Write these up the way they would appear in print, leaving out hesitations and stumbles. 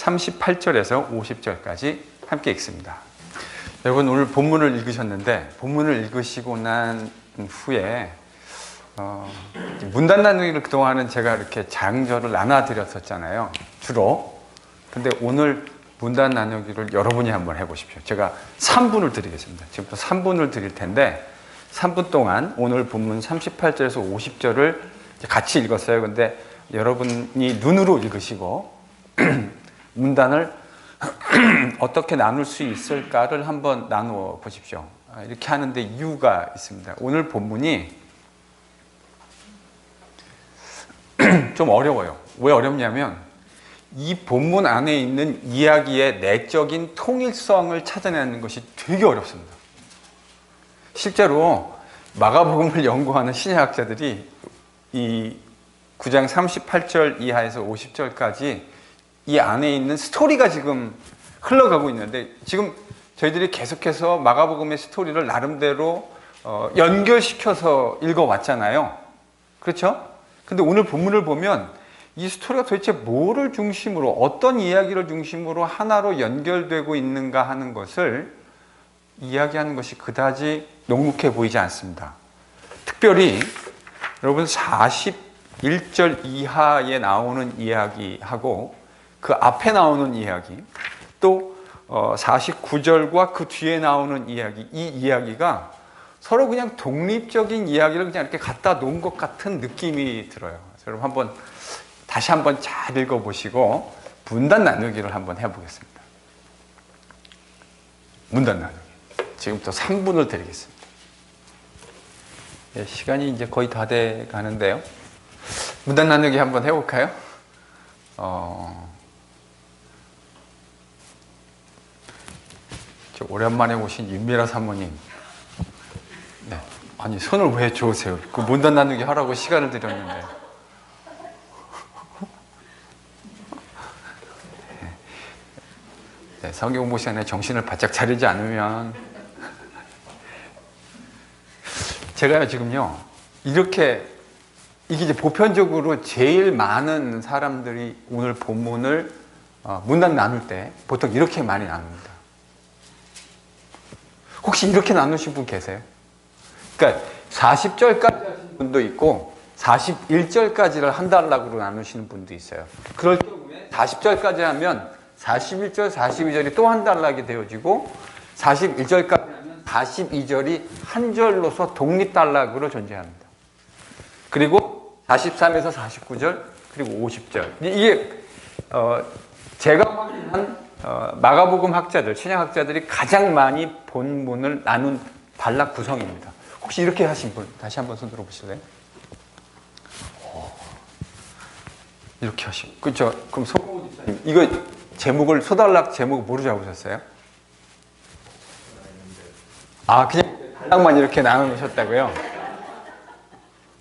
38절에서 50절까지 함께 읽습니다. 여러분 오늘 본문을 읽으셨는데 본문을 읽으시고 난 후에 문단 나누기를 그동안은 제가 이렇게 장절을 나눠드렸었잖아요, 주로. 근데 오늘 문단 나누기를 여러분이 한번 해보십시오. 제가 3분을 드리겠습니다. 지금부터 3분을 드릴 텐데 3분 동안 오늘 본문 38절에서 50절을 같이 읽었어요. 근데 여러분이 눈으로 읽으시고 문단을 어떻게 나눌 수 있을까를 한번 나누어 보십시오. 이렇게 하는데 이유가 있습니다. 오늘 본문이 좀 어려워요. 왜 어렵냐면 이 본문 안에 있는 이야기의 내적인 통일성을 찾아내는 것이 되게 어렵습니다. 실제로 마가복음을 연구하는 신약학자들이 이 9장 38절 이하에서 50절까지 이 안에 있는 스토리가 지금 흘러가고 있는데, 지금 저희들이 계속해서 마가복음의 스토리를 나름대로 연결시켜서 읽어왔잖아요. 그렇죠? 근데 오늘 본문을 보면 이 스토리가 도대체 뭐를 중심으로, 어떤 이야기를 중심으로 하나로 연결되고 있는가 하는 것을 이야기하는 것이 그다지 녹록해 보이지 않습니다. 특별히 여러분 41절 이하에 나오는 이야기하고 그 앞에 나오는 이야기, 또 49절과 그 뒤에 나오는 이야기, 이 이야기가 서로 그냥 독립적인 이야기를 그냥 이렇게 갖다 놓은 것 같은 느낌이 들어요. 여러분 한번 다시 한번 잘 읽어보시고 문단 나누기를 한번 해보겠습니다. 문단 나누기. 지금부터 3분을 드리겠습니다. 네, 시간이 이제 거의 다 돼 가는데요. 문단 나누기 한번 해볼까요? 오랜만에 오신 윤미라 사모님. 네. 아니, 손을 왜 저으세요? 그 문단 나누기 하라고 시간을 드렸는데. 네, 성경 공부 시간에 정신을 바짝 차리지 않으면. 제가요, 지금요, 이렇게, 이게 이제 보편적으로 제일 많은 사람들이 오늘 본문을 문단 나눌 때 보통 이렇게 많이 나눕니다. 혹시 이렇게 나누신 분 계세요? 그러니까 40절까지 하시는 분도 있고 41절까지를 한 단락으로 나누시는 분도 있어요. 그럴 경우에 40절까지 하면 41절, 42절이 또 한 단락이 되어지고 41절까지 하면 42절이 한 절로서 독립 단락으로 존재합니다. 그리고 43에서 49절, 그리고 50절. 이게 제가 확인한 마가복음 학자들, 신약학자들이 가장 많이 본문을 나눈 단락 구성입니다. 혹시 이렇게 하신 분 다시 한번 손 들어보실래요? 이렇게 하신, 그렇죠? 그럼 송강호 집사님, 이거 제목을, 소단락 제목 뭐로 잡으셨어요? 아, 그냥 단락만 이렇게 나누셨다고요?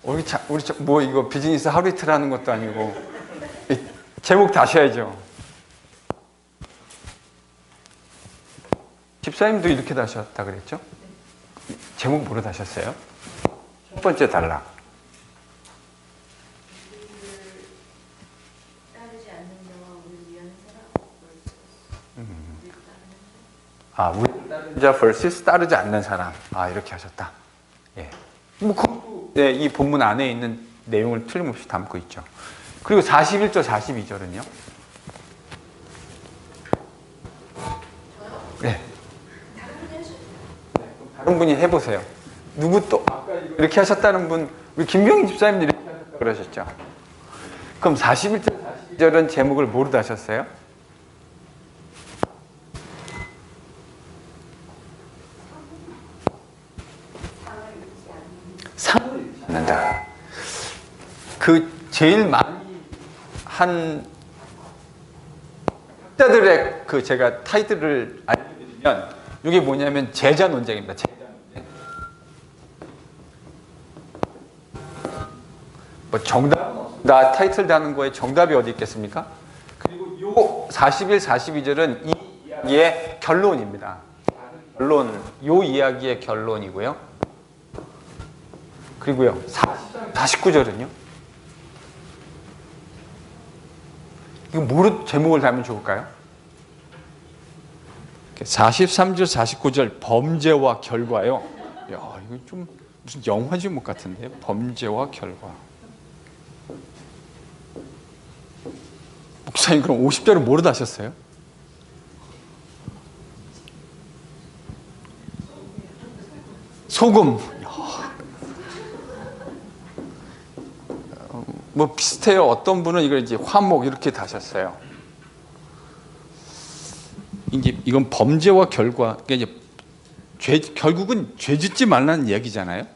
우리 뭐 이거 비즈니스 하루 이틀 하는 것도 아니고 제목 다셔야죠. 집사님도 이렇게 다셨다 그랬죠? 제목 뭐로 다셨어요? 첫 번째 단락. 우리를 따르는 자 vs 따르지 않는 사람. 이렇게 하셨다. 예. 네, 이 본문 안에 있는 내용을 틀림없이 담고 있죠. 그리고 41절, 42절은요? 네. 다른 분이 해보세요. 누구 또 아까 이렇게 하셨다는 분, 우리 김경희 집사님도 이렇게 하셨다고 그러셨죠? 그럼 41절, 42절은 제목을 뭐로 다셨어요? 상을 잃지 않는다. 그 제일 많이 한 학자들의 그 제가 타이틀을 알려드리면 이게 뭐냐면 제자 논쟁입니다. 제자 논쟁. 뭐 정답, 나 타이틀 다는 거에 정답이 어디 있겠습니까? 그리고 요 41, 42절은 이 이야기의 결론입니다. 결론, 요 이야기의 결론이고요. 그리고요, 49절은요? 이거 뭐로 제목을 달면 좋을까요? 43절, 49절 범죄와 결과요. 야, 이거 좀 무슨 영화 제목 같은데요? 범죄와 결과. 목사님 그럼 50절은 뭐로 다셨어요? 소금. 뭐 비슷해요. 어떤 분은 이걸 이제 화목 이렇게 다셨어요. 이제 이건 범죄와 결과. 그러니까 이제 결국은 죄 짓지 말라는 이야기잖아요.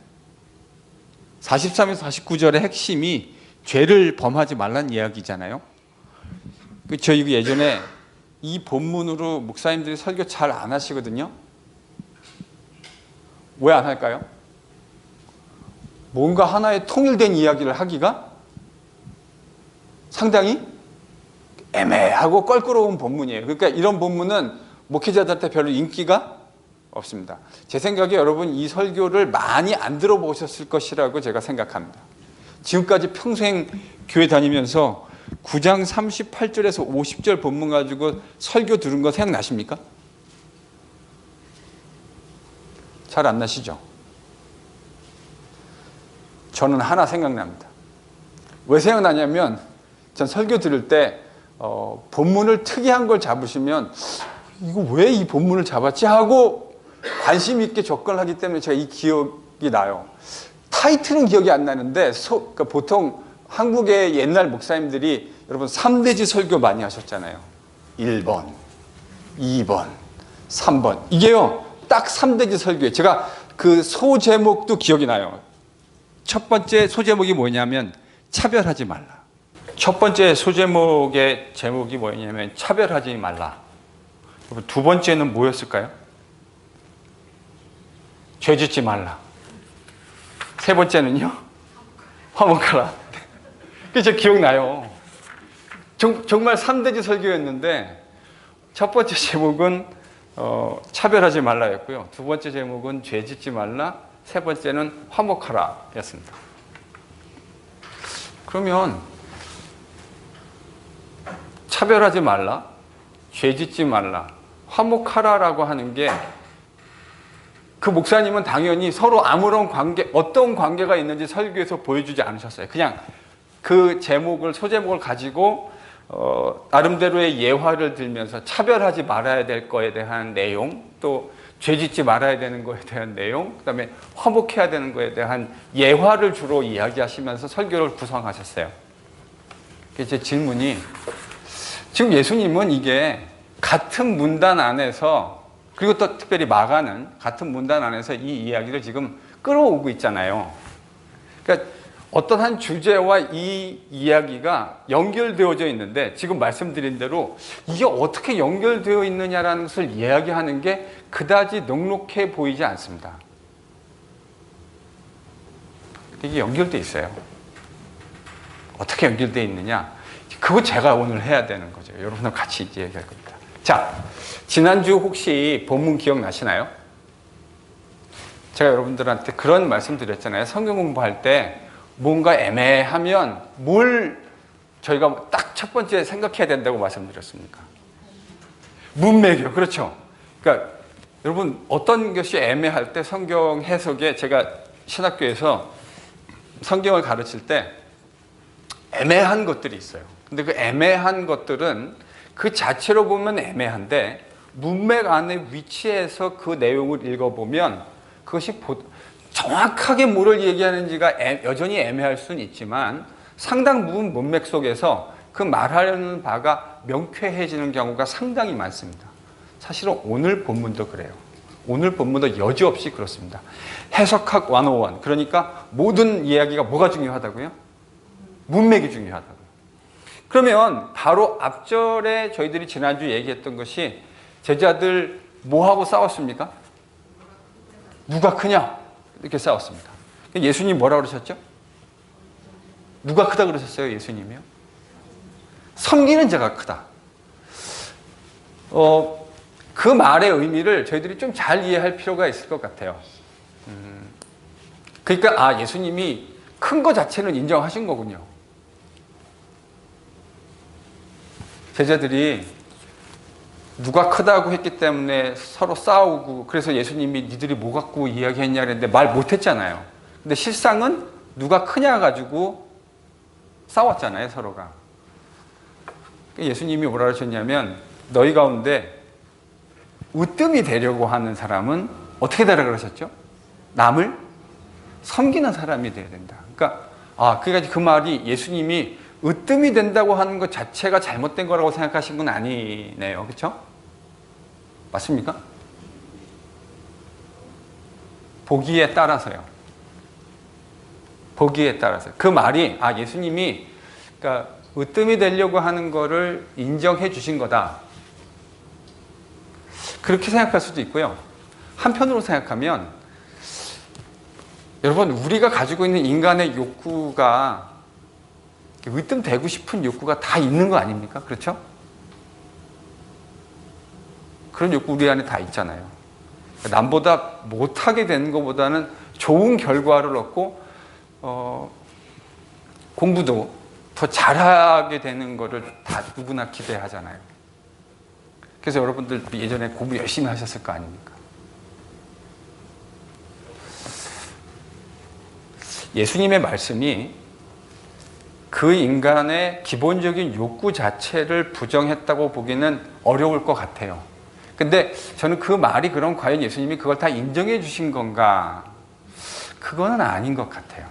43에서 49절의 핵심이 죄를 범하지 말라는 이야기잖아요. 저희 예전에 이 본문으로 목사님들이 설교 잘 안 하시거든요. 왜 안 할까요? 뭔가 하나의 통일된 이야기를 하기가 상당히 애매하고 껄끄러운 본문이에요. 그러니까 이런 본문은 목회자들한테 별로 인기가 없습니다. 제 생각에 여러분 이 설교를 많이 안 들어보셨을 것이라고 제가 생각합니다. 지금까지 평생 교회 다니면서 9장 38절에서 50절 본문 가지고 설교 들은 거 생각나십니까? 잘 안 나시죠? 저는 하나 생각납니다. 왜 생각나냐면 전 설교 들을 때 본문을 특이한 걸 잡으시면 이거 왜 이 본문을 잡았지 하고 관심 있게 접근을 하기 때문에 제가 이 기억이 나요. 타이틀은 기억이 안 나는데 그러니까 보통 한국의 옛날 목사님들이 여러분 3대지 설교 많이 하셨잖아요. 1번, 2번, 3번. 이게요 딱 3대지 설교예요. 제가 그 소제목도 기억이 나요. 첫 번째 소제목이 뭐냐면 차별하지 말라. 첫 번째 소제목의 제목이 뭐냐면 차별하지 말라. 두 번째는 뭐였을까요? 죄 짓지 말라. 세 번째는요? 화목하라. 그게 저 기억나요. 정말 3대지 설교였는데 첫 번째 제목은 차별하지 말라였고요. 두 번째 제목은 죄 짓지 말라. 세 번째는 화목하라 였습니다. 그러면 차별하지 말라, 죄 짓지 말라, 화목하라라고 하는 게 그 목사님은 당연히 서로 아무런 관계, 어떤 관계가 있는지 설교에서 보여주지 않으셨어요. 그냥 그 제목을, 소제목을 가지고 나름대로의 예화를 들면서 차별하지 말아야 될 거에 대한 내용, 또 죄 짓지 말아야 되는 거에 대한 내용, 그 다음에 화목해야 되는 거에 대한 예화를 주로 이야기하시면서 설교를 구성하셨어요. 제 질문이, 지금 예수님은 이게 같은 문단 안에서, 그리고 또 특별히 마가는 같은 문단 안에서 이 이야기를 지금 끌어오고 있잖아요. 그러니까 어떤 한 주제와 이 이야기가 연결되어져 있는데 지금 말씀드린 대로 이게 어떻게 연결되어 있느냐라는 것을 이야기하는 게 그다지 넉넉해 보이지 않습니다. 이게 연결되어 있어요. 어떻게 연결되어 있느냐? 그거 제가 오늘 해야 되는 거죠. 여러분과 같이 얘기할 겁니다. 자, 지난주 혹시 본문 기억나시나요? 제가 여러분들한테 그런 말씀 드렸잖아요. 성경 공부할 때 뭔가 애매하면 뭘 저희가 딱 첫 번째 생각해야 된다고 말씀드렸습니까? 문맥이요. 그렇죠. 그러니까 여러분 어떤 것이 애매할 때 성경 해석에 제가 신학교에서 성경을 가르칠 때 애매한 것들이 있어요. 근데 그 애매한 것들은 그 자체로 보면 애매한데 문맥 안에 위치해서 그 내용을 읽어보면 그것이 정확하게 뭐를 얘기하는지가 여전히 애매할 수는 있지만 상당 부분 문맥 속에서 그 말하려는 바가 명쾌해지는 경우가 상당히 많습니다. 사실은 오늘 본문도 그래요. 오늘 본문도 여지없이 그렇습니다. 해석학 101, 그러니까 모든 이야기가 뭐가 중요하다고요? 문맥이 중요하다고요. 그러면 바로 앞절에 저희들이 지난주 얘기했던 것이 제자들 뭐하고 싸웠습니까? 누가 크냐? 이렇게 싸웠습니다. 예수님 뭐라고 그러셨죠? 누가 크다 그러셨어요? 예수님이요? 섬기는 자가 크다. 그 말의 의미를 저희들이 좀 잘 이해할 필요가 있을 것 같아요. 그러니까 예수님이 큰 거 자체는 인정하신 거군요. 제자들이 누가 크다고 했기 때문에 서로 싸우고 그래서 예수님이 니들이 뭐 갖고 이야기했냐 그랬는데 말 못했잖아요. 근데 실상은 누가 크냐 가지고 싸웠잖아요, 서로가. 예수님이 뭐라 그러셨냐면 너희 가운데 으뜸이 되려고 하는 사람은 어떻게 되라 그러셨죠? 남을 섬기는 사람이 돼야 된다. 그러니까 그 말이 예수님이 으뜸이 된다고 하는 것 자체가 잘못된 거라고 생각하신 건 아니네요. 그렇죠? 맞습니까? 보기에 따라서요. 보기에 따라서. 그 말이 예수님이 그러니까 으뜸이 되려고 하는 거를 인정해 주신 거다. 그렇게 생각할 수도 있고요. 한편으로 생각하면 여러분 우리가 가지고 있는 인간의 욕구가 으뜸되고 싶은 욕구가 다 있는 거 아닙니까? 그렇죠? 그런 욕구 우리 안에 다 있잖아요. 남보다 못하게 되는 것보다는 좋은 결과를 얻고 공부도 더 잘하게 되는 거를 다 누구나 기대하잖아요. 그래서 여러분들 예전에 공부 열심히 하셨을 거 아닙니까? 예수님의 말씀이 그 인간의 기본적인 욕구 자체를 부정했다고 보기는 어려울 것 같아요. 근데 저는 그 말이 그럼 과연 예수님이 그걸 다 인정해 주신 건가? 그거는 아닌 것 같아요.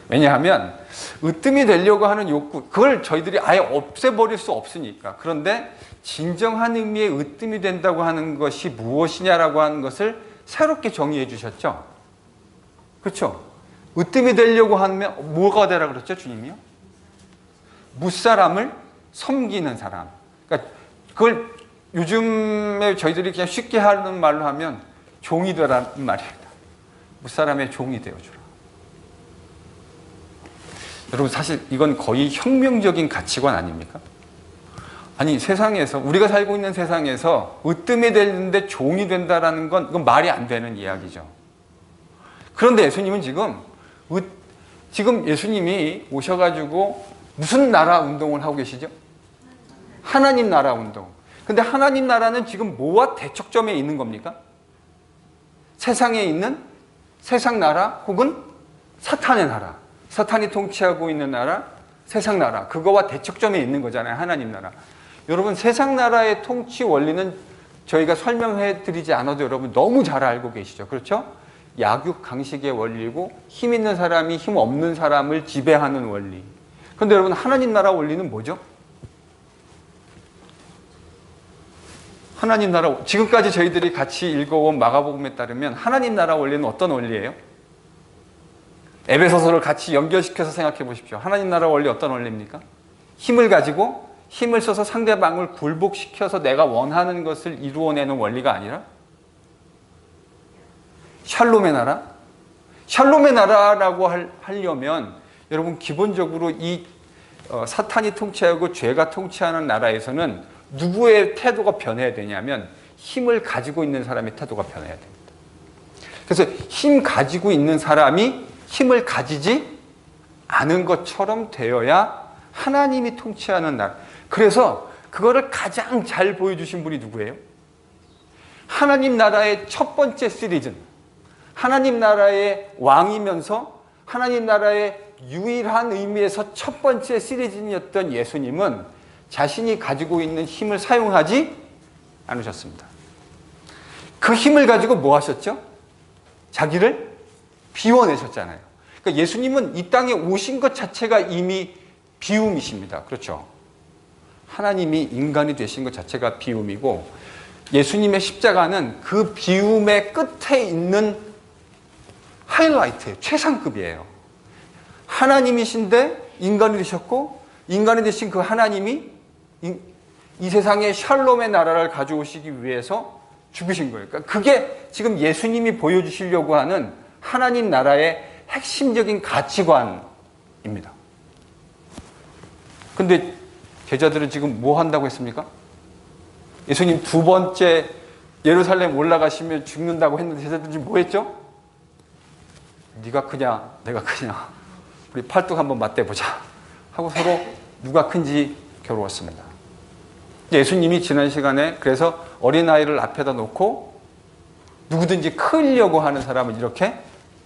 왜냐하면 으뜸이 되려고 하는 욕구, 그걸 저희들이 아예 없애버릴 수 없으니까. 그런데 진정한 의미의 으뜸이 된다고 하는 것이 무엇이냐라고 하는 것을 새롭게 정의해 주셨죠. 그렇죠? 으뜸이 되려고 하면 뭐가 되라 그랬죠, 주님이요? 무사람을 섬기는 사람. 그러니까 그걸 요즘에 저희들이 그냥 쉽게 하는 말로 하면 종이 되라는 말입니다. 무사람의 종이 되어주라. 여러분 사실 이건 거의 혁명적인 가치관 아닙니까? 아니 세상에서 우리가 살고 있는 세상에서 으뜸이 되는데 종이 된다라는 건 이건 말이 안 되는 이야기죠. 그런데 예수님은 지금 예수님이 오셔가지고 무슨 나라 운동을 하고 계시죠? 하나님 나라 운동. 근데 하나님 나라는 지금 뭐와 대척점에 있는 겁니까? 세상에 있는 세상 나라 혹은 사탄의 나라. 사탄이 통치하고 있는 나라, 세상 나라. 그거와 대척점에 있는 거잖아요. 하나님 나라. 여러분 세상 나라의 통치 원리는 저희가 설명해 드리지 않아도 여러분 너무 잘 알고 계시죠. 그렇죠? 약육강식의 원리고 힘 있는 사람이 힘 없는 사람을 지배하는 원리. 그런데 여러분 하나님 나라 원리는 뭐죠? 하나님 나라, 지금까지 저희들이 같이 읽어온 마가복음에 따르면 하나님 나라 원리는 어떤 원리예요? 에베소서를 같이 연결시켜서 생각해 보십시오. 하나님 나라 원리 어떤 원리입니까? 힘을 가지고 힘을 써서 상대방을 굴복시켜서 내가 원하는 것을 이루어내는 원리가 아니라 샬롬의 나라? 샬롬의 나라라고 하려면 여러분 기본적으로 이 사탄이 통치하고 죄가 통치하는 나라에서는 누구의 태도가 변해야 되냐면 힘을 가지고 있는 사람의 태도가 변해야 됩니다. 그래서 힘 가지고 있는 사람이 힘을 가지지 않은 것처럼 되어야 하나님이 통치하는 나라. 그래서 그거를 가장 잘 보여주신 분이 누구예요? 하나님 나라의 첫 번째 시리즈, 하나님 나라의 왕이면서 하나님 나라의 유일한 의미에서 첫 번째 시리즈였던 예수님은 자신이 가지고 있는 힘을 사용하지 않으셨습니다. 그 힘을 가지고 뭐 하셨죠? 자기를 비워내셨잖아요. 그러니까 예수님은 이 땅에 오신 것 자체가 이미 비움이십니다. 그렇죠? 하나님이 인간이 되신 것 자체가 비움이고 예수님의 십자가는 그 비움의 끝에 있는 하이라이트예요. 최상급이에요. 하나님이신데 인간이 되셨고 인간이 되신 그 하나님이 이 세상에 샬롬의 나라를 가져오시기 위해서 죽으신 거예요. 그러니까 그게 지금 예수님이 보여주시려고 하는 하나님 나라의 핵심적인 가치관입니다. 근데 제자들은 지금 뭐 한다고 했습니까? 예수님 두 번째 예루살렘 올라가시면 죽는다고 했는데 제자들은 지금 뭐 했죠? 네가 크냐 내가 크냐 우리 팔뚝 한번 맞대보자 하고 서로 누가 큰지 겨루었습니다. 예수님이 지난 시간에 그래서 어린아이를 앞에다 놓고 누구든지 크려고 하는 사람은 이렇게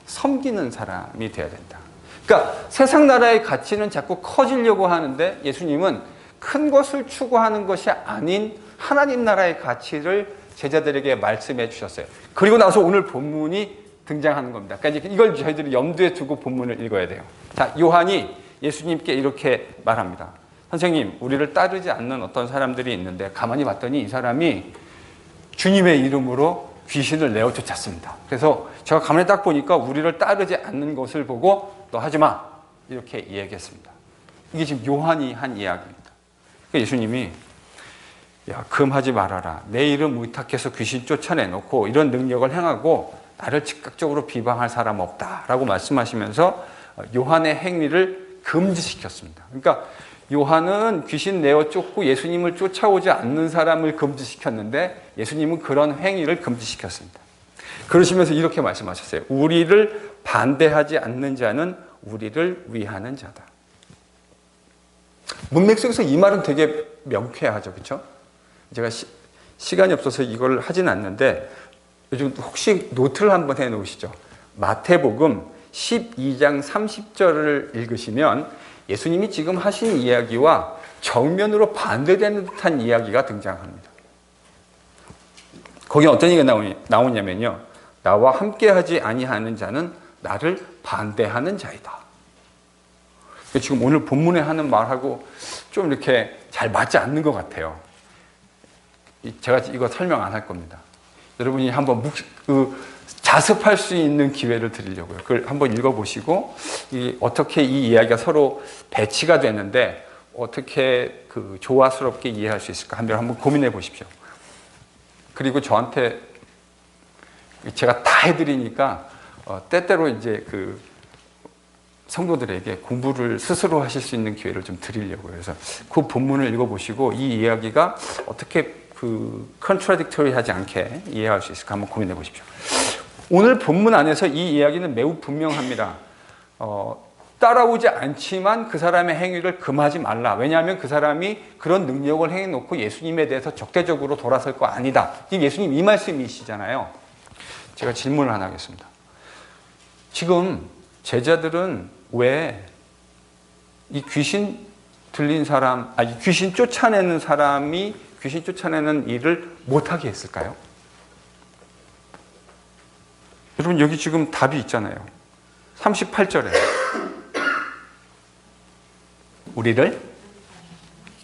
섬기는 사람이 돼야 된다. 그러니까 세상 나라의 가치는 자꾸 커지려고 하는데 예수님은 큰 것을 추구하는 것이 아닌 하나님 나라의 가치를 제자들에게 말씀해 주셨어요. 그리고 나서 오늘 본문이 등장하는 겁니다. 그러니까 이걸 저희들이 염두에 두고 본문을 읽어야 돼요. 자, 요한이 예수님께 이렇게 말합니다. 선생님, 우리를 따르지 않는 어떤 사람들이 있는데 가만히 봤더니 이 사람이 주님의 이름으로 귀신을 내어 쫓았습니다. 그래서 제가 가만히 딱 보니까 우리를 따르지 않는 것을 보고 너 하지 마, 이렇게 이야기했습니다. 이게 지금 요한이 한 이야기입니다. 예수님이 야, 금하지 말아라. 내 이름 의탁해서 귀신 쫓아내놓고 이런 능력을 행하고 나를 즉각적으로 비방할 사람 없다라고 말씀하시면서 요한의 행위를 금지시켰습니다. 그러니까 요한은 귀신 내어 쫓고 예수님을 쫓아오지 않는 사람을 금지시켰는데 예수님은 그런 행위를 금지시켰습니다. 그러시면서 이렇게 말씀하셨어요. 우리를 반대하지 않는 자는 우리를 위하는 자다. 문맥 속에서 이 말은 되게 명쾌하죠. 그렇죠? 제가 시간이 없어서 이걸 하진 않는데 요즘 혹시 노트를 한번 해놓으시죠. 마태복음 12장 30절을 읽으시면 예수님이 지금 하신 이야기와 정면으로 반대되는 듯한 이야기가 등장합니다. 거기 어떤 얘기가 나오냐면요. 나와 함께하지 아니하는 자는 나를 반대하는 자이다. 지금 오늘 본문에 하는 말하고 좀 이렇게 잘 맞지 않는 것 같아요. 제가 이거 설명 안 할 겁니다. 여러분이 한번 자습할 수 있는 기회를 드리려고요. 그걸 한번 읽어보시고 어떻게 이 이야기가 서로 배치가 되는데 어떻게 조화스럽게 이해할 수 있을까 한번 고민해 보십시오. 그리고 저한테 제가 다 해드리니까 때때로 이제 성도들에게 공부를 스스로 하실 수 있는 기회를 좀 드리려고요. 그래서 그 본문을 읽어보시고 이 이야기가 어떻게 컨트라딕터리하지 않게 이해할 수 있을까 한번 고민해 보십시오. 오늘 본문 안에서 이 이야기는 매우 분명합니다. 따라오지 않지만 그 사람의 행위를 금하지 말라. 왜냐하면 그 사람이 그런 능력을 행해놓고 예수님에 대해서 적대적으로 돌아설 거 아니다. 예수님 이 말씀이시잖아요. 제가 질문을 하나 하겠습니다. 지금 제자들은 왜 이 귀신 들린 사람, 귀신 쫓아내는 사람이 귀신 쫓아내는 일을 못하게 했을까요? 여러분 여기 지금 답이 있잖아요. 38절에 우리를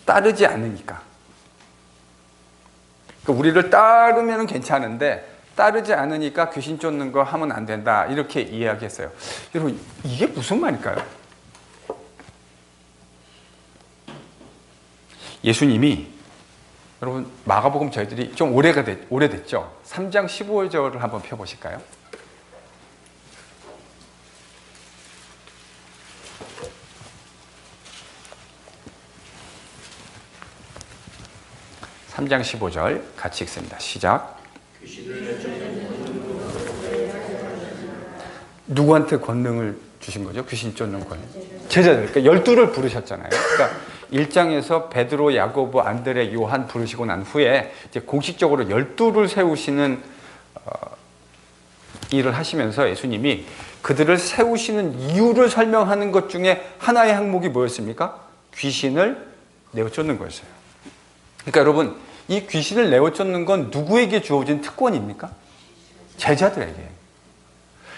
따르지 않으니까. 그러니까 우리를 따르면 괜찮은데 따르지 않으니까 귀신 쫓는 거 하면 안 된다. 이렇게 이야기했어요. 여러분 이게 무슨 말일까요? 예수님이 여러분 마가복음 저희들이 좀 오래됐죠? 3장 15절을 한번 펴보실까요? (3장 15절) 같이 읽습니다. 시작. 누구한테 권능을 주신 거죠? 귀신 쫓는 권능. 제자들, 그러니까 12를 부르셨잖아요. 그러니까 1장에서 베드로, 야고보, 안드레, 요한 부르시고 난 후에 이제 공식적으로 12를 세우시는 일을 하시면서 예수님이 그들을 세우시는 이유를 설명하는 것 중에 하나의 항목이 뭐였습니까? 귀신을 내어 쫓는 거였어요. 그러니까 여러분, 이 귀신을 내어 쫓는 건 누구에게 주어진 특권입니까? 제자들에게.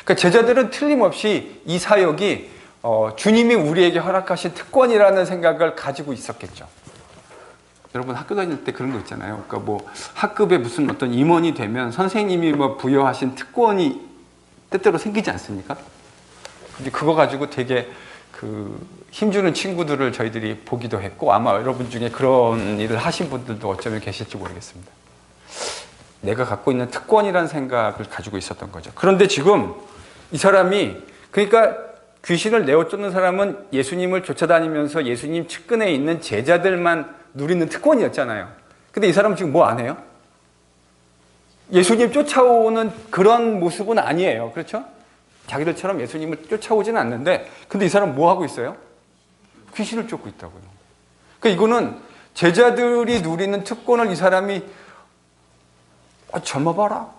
그러니까 제자들은 틀림없이 이 사역이 주님이 우리에게 허락하신 특권이라는 생각을 가지고 있었겠죠. 여러분 학교 다닐 때 그런 거 있잖아요. 그러니까 뭐 학급에 무슨 어떤 임원이 되면 선생님이 뭐 부여하신 특권이 때때로 생기지 않습니까? 근데 그거 가지고 되게 힘주는 친구들을 저희들이 보기도 했고 아마 여러분 중에 그런 일을 하신 분들도 어쩌면 계실지 모르겠습니다. 내가 갖고 있는 특권이라는 생각을 가지고 있었던 거죠. 그런데 지금 이 사람이 그러니까 귀신을 내어 쫓는 사람은 예수님을 쫓아다니면서 예수님 측근에 있는 제자들만 누리는 특권이었잖아요. 근데 이 사람은 지금 뭐 안 해요? 예수님 쫓아오는 그런 모습은 아니에요. 그렇죠? 자기들처럼 예수님을 쫓아오지는 않는데 근데 이 사람은 뭐 하고 있어요? 귀신을 쫓고 있다고요. 그러니까 이거는 제자들이 누리는 특권을 이 사람이 젊어 봐라,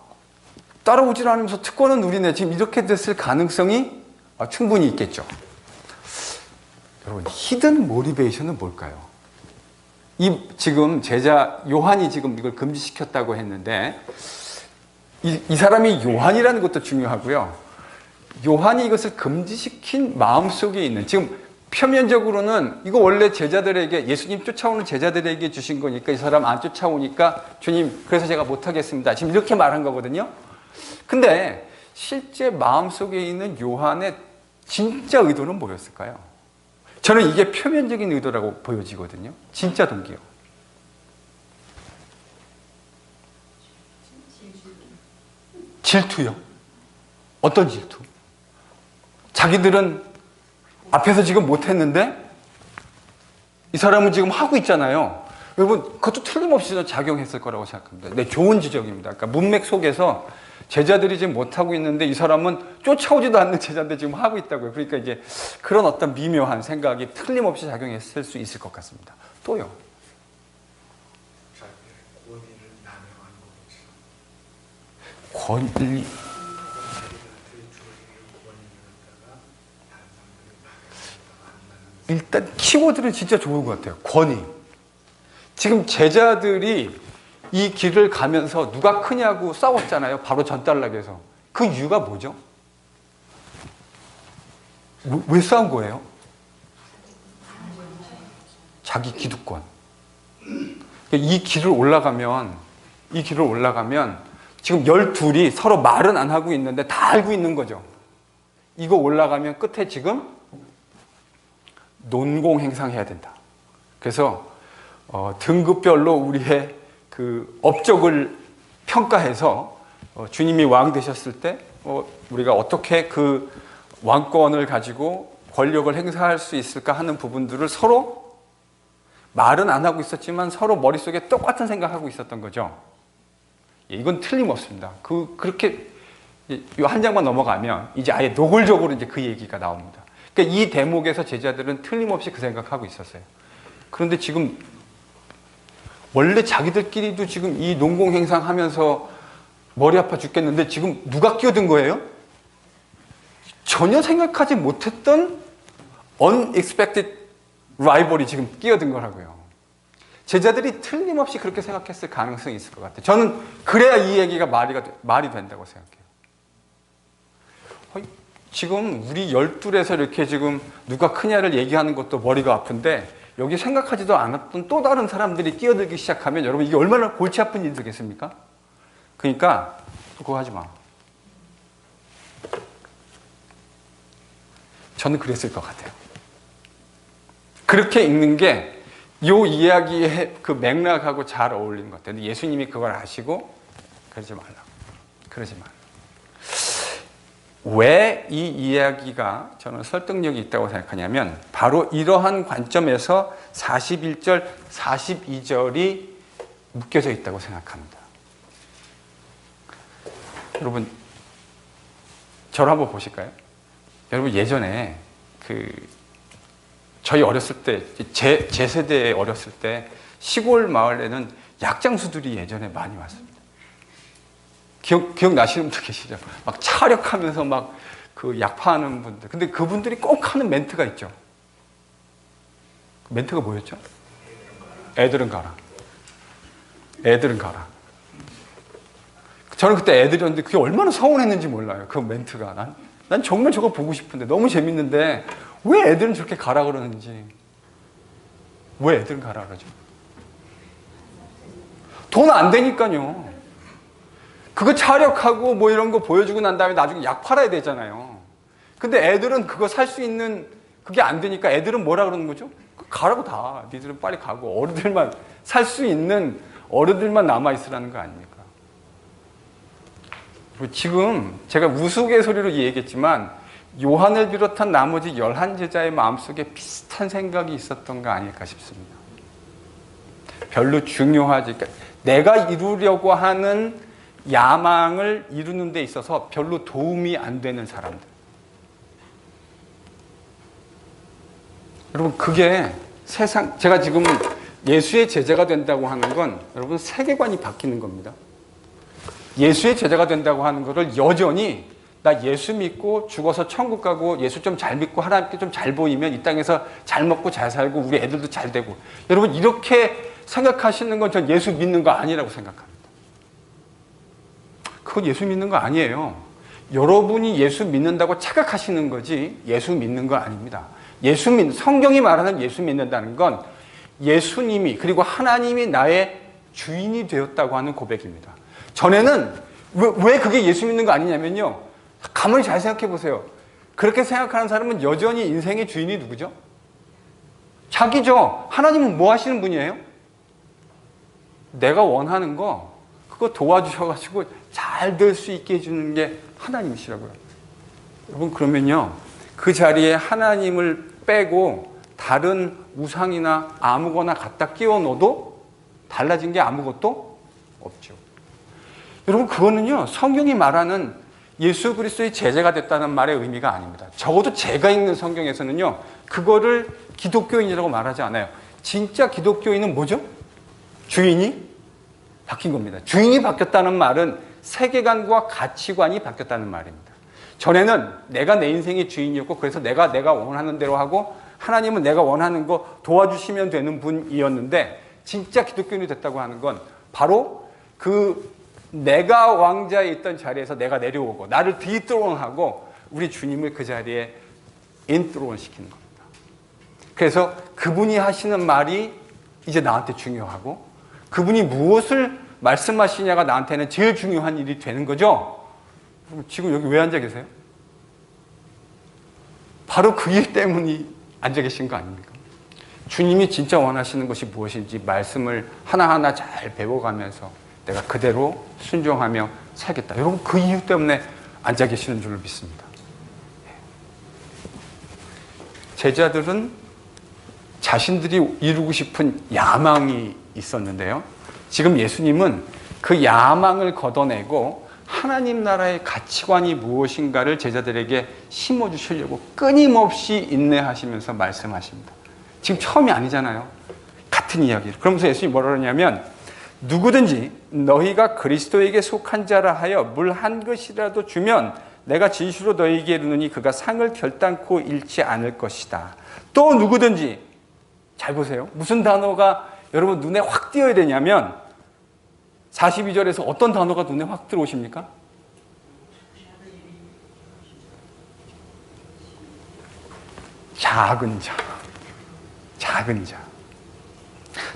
따라오질 않으면서 특권은 누리네, 지금 이렇게 됐을 가능성이 충분히 있겠죠. 여러분, 히든 모티베이션은 뭘까요? 지금 제자 요한이 지금 이걸 금지시켰다고 했는데 이 사람이 요한이라는 것도 중요하고요. 요한이 이것을 금지시킨 마음속에 있는, 지금 표면적으로는 이거 원래 제자들에게, 예수님 쫓아오는 제자들에게 주신 거니까 이 사람 안 쫓아오니까 주님 그래서 제가 못하겠습니다, 지금 이렇게 말한 거거든요. 근데 실제 마음속에 있는 요한의 진짜 의도는 뭐였을까요? 저는 이게 표면적인 의도라고 보여지거든요. 진짜 동기요. 질투요. 어떤 질투? 자기들은 앞에서 지금 못했는데 이 사람은 지금 하고 있잖아요. 여러분, 그것도 틀림없이 작용했을 거라고 생각합니다. 네, 좋은 지적입니다. 그러니까 문맥 속에서 제자들이 지금 못하고 있는데 이 사람은 쫓아오지도 않는 제자인데 지금 하고 있다고요. 그러니까 이제 그런 어떤 미묘한 생각이 틀림없이 작용했을 수 있을 것 같습니다. 또요. 권리. 일단 키워드는 진짜 좋은 것 같아요. 권위. 지금 제자들이 이 길을 가면서 누가 크냐고 싸웠잖아요. 바로 전달락에서. 그 이유가 뭐죠? 왜 싸운 거예요? 자기 기득권. 이 길을 올라가면 지금 12이 서로 말은 안 하고 있는데 다 알고 있는 거죠. 이거 올라가면 끝에 지금 논공 행상해야 된다. 그래서 등급별로 우리의 그 업적을 평가해서 주님이 왕 되셨을 때 우리가 어떻게 그 왕권을 가지고 권력을 행사할 수 있을까 하는 부분들을 서로 말은 안 하고 있었지만 서로 머릿속에 똑같은 생각하고 있었던 거죠. 이건 틀림없습니다. 그렇게 한 장만 넘어가면 이제 아예 노골적으로 이제 그 얘기가 나옵니다. 그러니까 이 대목에서 제자들은 틀림없이 그 생각하고 있었어요. 그런데 지금 원래 자기들끼리도 지금 이 농공행상 하면서 머리 아파 죽겠는데 지금 누가 끼어든 거예요? 전혀 생각하지 못했던 unexpected rival이 지금 끼어든 거라고요. 제자들이 틀림없이 그렇게 생각했을 가능성이 있을 것 같아요. 저는 그래야 이 얘기가 말이 된다고 생각해요. 지금 우리 12에서 이렇게 지금 누가 크냐를 얘기하는 것도 머리가 아픈데 여기 생각하지도 않았던 또 다른 사람들이 끼어들기 시작하면 여러분 이게 얼마나 골치 아픈 일이 되겠습니까? 그러니까 그거 하지 마. 저는 그랬을 것 같아요. 그렇게 읽는 게 이 이야기의 그 맥락하고 잘 어울리는 것 같아요. 예수님이 그걸 아시고 그러지 말라고. 그러지 말라고. 왜 이 이야기가 저는 설득력이 있다고 생각하냐면 바로 이러한 관점에서 41절, 42절이 묶여져 있다고 생각합니다. 여러분, 저를 한번 보실까요? 여러분, 예전에 저희 어렸을 때, 제 세대에 어렸을 때 시골 마을에는 약장수들이 예전에 많이 왔습니다. 기억나시는 분들 계시죠? 막 차력하면서 막 그 약파하는 분들. 근데 그분들이 꼭 하는 멘트가 있죠. 멘트가 뭐였죠? 애들은 가라. 애들은 가라. 저는 그때 애들이었는데 그게 얼마나 서운했는지 몰라요. 그 멘트가. 난 정말 저거 보고 싶은데 너무 재밌는데 왜 애들은 저렇게 가라 그러는지. 왜 애들은 가라 그러죠? 돈 안 되니까요. 그거 차력하고 뭐 이런 거 보여주고 난 다음에 나중에 약 팔아야 되잖아요. 근데 애들은 그거 살 수 있는 그게 안 되니까 애들은 뭐라 그러는 거죠? 가라고 다. 니들은 빨리 가고 어른들만 살 수 있는 어른들만 남아있으라는 거 아닙니까? 지금 제가 우스갯소리로 얘기했지만 요한을 비롯한 나머지 11제자의 마음속에 비슷한 생각이 있었던 거 아닐까 싶습니다. 별로 중요하지. 그러니까 내가 이루려고 하는 야망을 이루는 데 있어서 별로 도움이 안 되는 사람들. 여러분, 그게 제가 지금 예수의 제자가 된다고 하는 건 여러분 세계관이 바뀌는 겁니다. 예수의 제자가 된다고 하는 것을 여전히 나 예수 믿고 죽어서 천국 가고 예수 좀 잘 믿고 하나님께 좀 잘 보이면 이 땅에서 잘 먹고 잘 살고 우리 애들도 잘 되고, 여러분 이렇게 생각하시는 건 전 예수 믿는 거 아니라고 생각합니다. 그건 예수 믿는 거 아니에요. 여러분이 예수 믿는다고 착각하시는 거지 예수 믿는 거 아닙니다. 성경이 말하는 예수 믿는다는 건 예수님이 그리고 하나님이 나의 주인이 되었다고 하는 고백입니다. 전에는 왜 그게 예수 믿는 거 아니냐면요, 가만히 잘 생각해 보세요. 그렇게 생각하는 사람은 여전히 인생의 주인이 누구죠? 자기죠. 하나님은 뭐 하시는 분이에요? 내가 원하는 거 그거 도와주셔가지고 잘 될 수 있게 해주는 게 하나님이시라고요. 여러분 그러면요, 그 자리에 하나님을 빼고 다른 우상이나 아무거나 갖다 끼워 넣어도 달라진 게 아무것도 없죠. 여러분 그거는요, 성경이 말하는 예수 그리스도의 제자가 됐다는 말의 의미가 아닙니다. 적어도 제가 읽는 성경에서는요, 그거를 기독교인이라고 말하지 않아요. 진짜 기독교인은 뭐죠? 주인이 바뀐 겁니다. 주인이 바뀌었다는 말은 세계관과 가치관이 바뀌었다는 말입니다. 전에는 내가 내 인생의 주인이었고 그래서 내가 원하는 대로 하고 하나님은 내가 원하는 거 도와주시면 되는 분이었는데, 진짜 기독교인이 됐다고 하는 건 바로 그 내가 왕자에 있던 자리에서 내가 내려오고 나를 디트론하고 우리 주님을 그 자리에 인트론 시키는 겁니다. 그래서 그분이 하시는 말이 이제 나한테 중요하고 그분이 무엇을 말씀하시냐가 나한테는 제일 중요한 일이 되는 거죠. 지금 여기 왜 앉아 계세요? 바로 그 일 때문에 앉아 계신 거 아닙니까? 주님이 진짜 원하시는 것이 무엇인지 말씀을 하나하나 잘 배워가면서 내가 그대로 순종하며 살겠다. 여러분 그 이유 때문에 앉아 계시는 줄로 믿습니다. 제자들은 자신들이 이루고 싶은 야망이 있었는데요, 지금 예수님은 그 야망을 걷어내고 하나님 나라의 가치관이 무엇인가를 제자들에게 심어주시려고 끊임없이 인내하시면서 말씀하십니다. 지금 처음이 아니잖아요. 같은 이야기를. 그러면서 예수님이 뭐라 그러냐면, 누구든지 너희가 그리스도에게 속한 자라 하여 물 한 것이라도 주면 내가 진실로 너희에게 이르노니 그가 상을 결단코 잃지 않을 것이다. 또 누구든지, 잘 보세요. 무슨 단어가 여러분 눈에 확 띄어야 되냐면 42절에서 어떤 단어가 눈에 확 들어오십니까? 작은 자. 작은 자.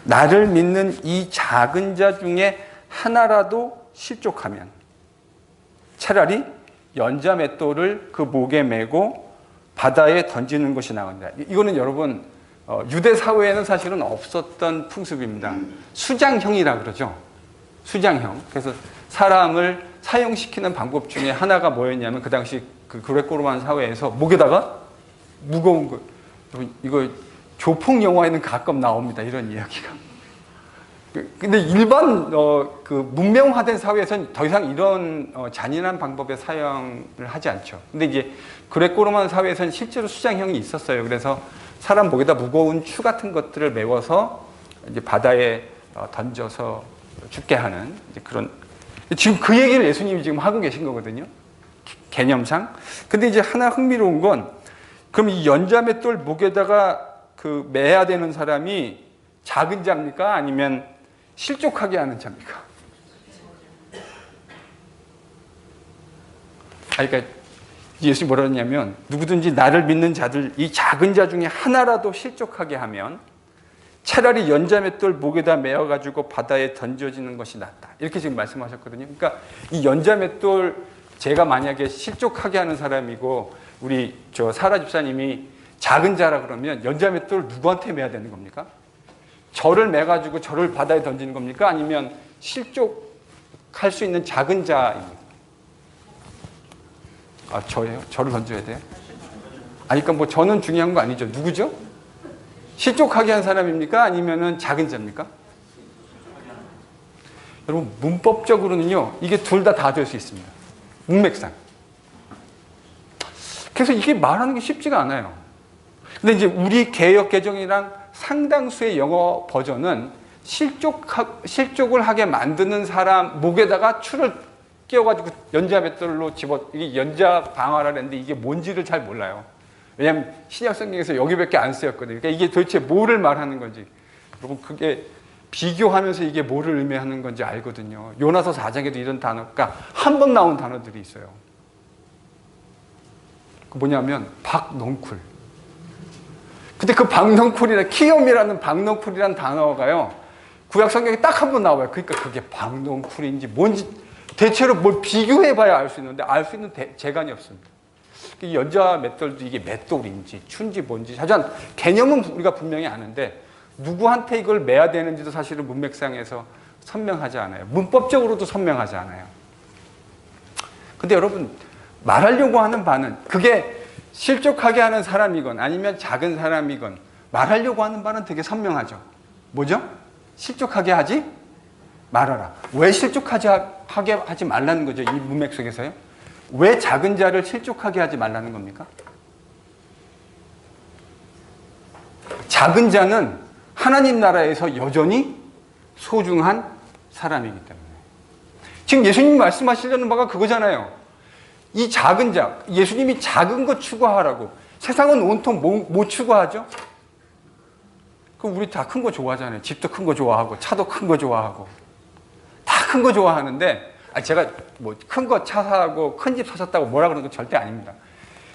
나를 믿는 이 작은 자 중에 하나라도 실족하면 차라리 연자 맷돌을 그 목에 메고 바다에 던지는 것이 나은다. 이거는 여러분 유대 사회에는 사실은 없었던 풍습입니다. 수장형이라 그러죠. 수장형. 그래서 사람을 사형시키는 방법 중에 하나가 뭐였냐면, 그 당시 그 그레코로만 사회에서 목에다가 무거운 거, 이거 조폭 영화에는 가끔 나옵니다. 이런 이야기가. 근데 일반 그 문명화된 사회에서는 더 이상 이런 잔인한 방법의 사형을 하지 않죠. 근데 이제 그레코로만 사회에서는 실제로 수장형이 있었어요. 그래서 사람 목에다 무거운 추 같은 것들을 메워서 이제 바다에 던져서 죽게 하는 이제 그런, 지금 그 얘기를 예수님이 지금 하고 계신 거거든요. 개념상. 근데 이제 하나 흥미로운 건, 그럼 이 연자맷돌 목에다가 그 매야 되는 사람이 작은 자입니까? 아니면 실족하게 하는 자입니까? 그러니까 예수님이 뭐라 그러냐면, 누구든지 나를 믿는 자들, 이 작은 자 중에 하나라도 실족하게 하면 차라리 연자맷돌 목에다 매어가지고 바다에 던져지는 것이 낫다. 이렇게 지금 말씀하셨거든요. 그러니까 이 연자맷돌, 제가 만약에 실족하게 하는 사람이고 우리 사라 집사님이 작은 자라 그러면 연자맷돌 누구한테 매야 되는 겁니까? 저를 매가지고 저를 바다에 던지는 겁니까? 아니면 실족할 수 있는 작은 자입니까? 아, 저예요? 저를 던져야 돼요? 아니, 그러니까 뭐 저는 중요한 거 아니죠. 누구죠? 실족하게 한 사람입니까? 아니면은 작은 자입니까? 여러분, 문법적으로는요, 이게 둘 다 될 수 있습니다. 문맥상. 그래서 이게 말하는 게 쉽지가 않아요. 근데 이제 우리 개역 개정이랑 상당수의 영어 버전은 실족을 하게 만드는 사람 목에다가 추를 끼워가지고 연자 맷돌로 이게 연자 방아라 했는데 이게 뭔지를 잘 몰라요. 왜냐하면 신약 성경에서 여기밖에 안 쓰였거든요. 그러니까 이게 도대체 뭐를 말하는 건지, 여러분 그게 비교하면서 이게 뭐를 의미하는 건지 알거든요. 요나서 4장에도 이런 단어가 한 번 나온 단어들이 있어요. 그 뭐냐면 박넝쿨. 근데 그 박넝쿨이나 키움이라는 박넝쿨이라는 단어가요, 구약 성경에 딱 한 번 나와요. 그러니까 그게 박넝쿨인지 뭔지 대체로 뭘 비교해봐야 알 수 있는데 알 수 있는 재간이 없습니다. 연자 맷돌도 이게 맷돌인지 춘지 뭔지 하여간 개념은 우리가 분명히 아는데 누구한테 이걸 매야 되는지도 사실은 문맥상에서 선명하지 않아요. 문법적으로도 선명하지 않아요. 근데 여러분, 말하려고 하는 바는 그게 실족하게 하는 사람이건 아니면 작은 사람이건 말하려고 하는 바는 되게 선명하죠. 뭐죠? 실족하게 하지 말아라. 왜 실족하게 하지 말라는 거죠? 이 문맥 속에서요. 왜 작은 자를 실족하게 하지 말라는 겁니까? 작은 자는 하나님 나라에서 여전히 소중한 사람이기 때문에. 지금 예수님이 말씀하시려는 바가 그거잖아요. 이 작은 자, 예수님이 작은 것 추구하라고. 세상은 온통 뭐 추구하죠? 그럼 우리 다 큰 거 좋아하잖아요. 집도 큰 거 좋아하고 차도 큰 거 좋아하고 다 큰 거 좋아하는데, 제가 뭐 큰 거 차 사고 큰 집 사셨다고 뭐라 그러는 건 절대 아닙니다.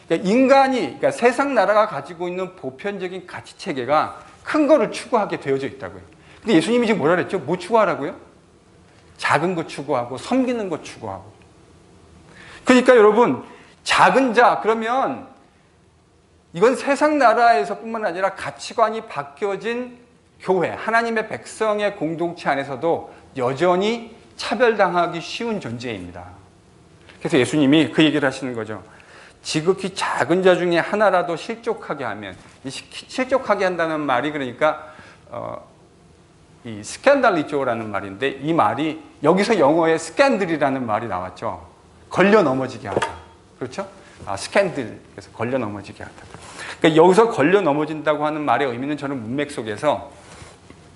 그러니까 인간이, 그러니까 세상 나라가 가지고 있는 보편적인 가치 체계가 큰 거를 추구하게 되어져 있다고요. 근데 예수님이 지금 뭐라 그랬죠? 뭐 추구하라고요? 작은 거 추구하고 섬기는 거 추구하고. 그러니까 여러분, 작은 자 그러면 이건 세상 나라에서뿐만 아니라 가치관이 바뀌어진 교회, 하나님의 백성의 공동체 안에서도 여전히 차별당하기 쉬운 존재입니다. 그래서 예수님이 그 얘기를 하시는 거죠. 지극히 작은 자 중에 하나라도 실족하게 하면, 이 실족하게 한다는 말이 그러니까 이 스캔달리조라는 말인데, 이 말이 여기서 영어에 스캔들이라는 말이 나왔죠. 걸려 넘어지게 하다. 그렇죠? 스캔들, 그래서 걸려 넘어지게 하다. 그러니까 여기서 걸려 넘어진다고 하는 말의 의미는 저는 문맥 속에서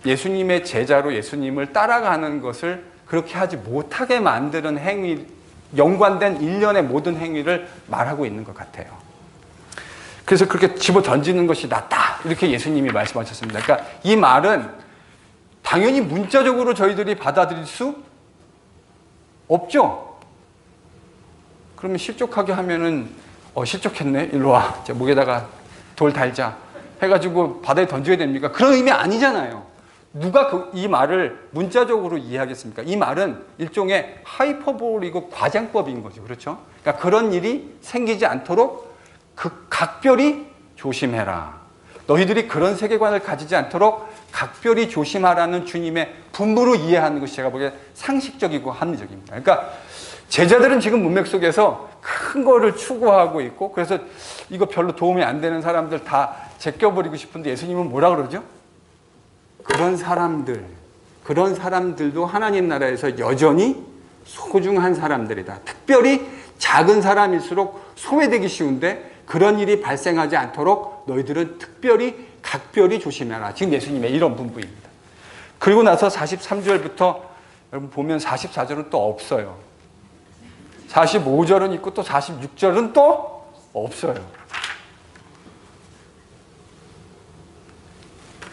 예수님의 제자로 예수님을 따라가는 것을 그렇게 하지 못하게 만드는 행위, 연관된 일련의 모든 행위를 말하고 있는 것 같아요. 그래서 그렇게 집어 던지는 것이 낫다, 이렇게 예수님이 말씀하셨습니다. 그러니까 이 말은 당연히 문자적으로 저희들이 받아들일 수 없죠. 그러면 실족하게 하면은 실족했네, 일로 와, 제 목에다가 돌 달자 해가지고 바다에 던져야 됩니까? 그런 의미 아니잖아요. 누가 이 말을 문자적으로 이해하겠습니까? 이 말은 일종의 하이퍼볼이고 과장법인 거죠. 그렇죠? 그러니까 그런 일이 생기지 않도록 각별히 조심해라. 너희들이 그런 세계관을 가지지 않도록 각별히 조심하라는 주님의 분부로 이해하는 것이 제가 보기에 상식적이고 합리적입니다. 그러니까 제자들은 지금 문맥 속에서 큰 거를 추구하고 있고, 그래서 이거 별로 도움이 안 되는 사람들 다 제껴버리고 싶은데 예수님은 뭐라 그러죠? 그런 사람들도 하나님 나라에서 여전히 소중한 사람들이다. 특별히 작은 사람일수록 소외되기 쉬운데 그런 일이 발생하지 않도록 너희들은 특별히 각별히 조심해라. 지금 예수님의 이런 분부입니다. 그리고 나서 43절부터 여러분 보면 44절은 또 없어요. 45절은 있고 또 46절은 또 없어요.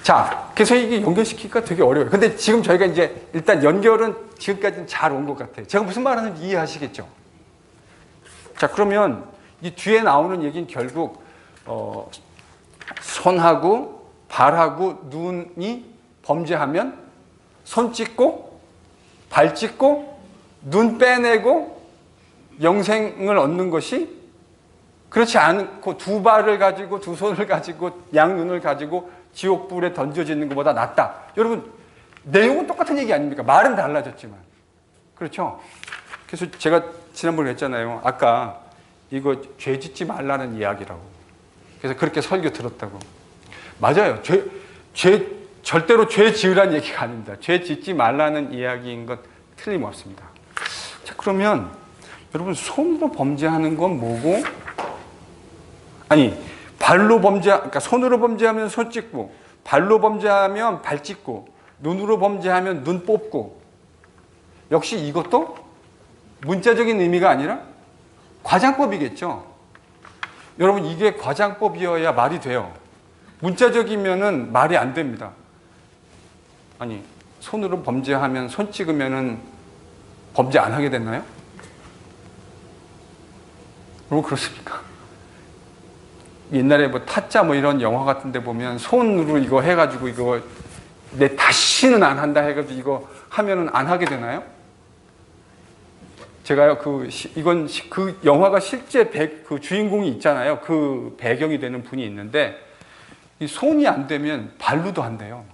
자, 그래서 이게 연결시키기가 되게 어려워요. 근데 지금 저희가 이제 일단 연결은 지금까지는 잘 온 것 같아요. 제가 무슨 말 하는지 이해하시겠죠? 자, 그러면 이 뒤에 나오는 얘기는 결국 손하고 발하고 눈이 범죄하면 손 찢고 발 찢고 눈 빼내고 영생을 얻는 것이, 그렇지 않고 두 발을 가지고 두 손을 가지고 양눈을 가지고 지옥불에 던져지는 것보다 낫다. 여러분, 내용은 똑같은 얘기 아닙니까? 말은 달라졌지만. 그렇죠? 그래서 제가 지난번에 했잖아요. 아까 이거 죄 짓지 말라는 이야기라고. 그래서 그렇게 설교 들었다고. 맞아요. 절대로 죄 지으라는 얘기가 아닙니다. 죄 짓지 말라는 이야기인 것 틀림없습니다. 자, 그러면 여러분, 손으로 범죄하는 건 뭐고? 아니, 발로 그러니까 손으로 범죄하면 손 찢고, 발로 범죄하면 발 찢고, 눈으로 범죄하면 눈 뽑고. 역시 이것도 문자적인 의미가 아니라 과장법이겠죠. 여러분, 이게 과장법이어야 말이 돼요. 문자적이면은 말이 안 됩니다. 아니, 손으로 범죄하면 손 찍으면은 범죄 안 하게 됐나요? 여러분, 그렇습니까? 옛날에 뭐 타짜 뭐 이런 영화 같은 데 보면 손으로 이거 해가지고 이거 내 다시는 안 한다 해가지고 이거 하면은 안 하게 되나요? 제가요, 그 영화가 실제 그 주인공이 있잖아요. 그 배경이 되는 분이 있는데, 이 손이 안 되면 발로도 안 돼요.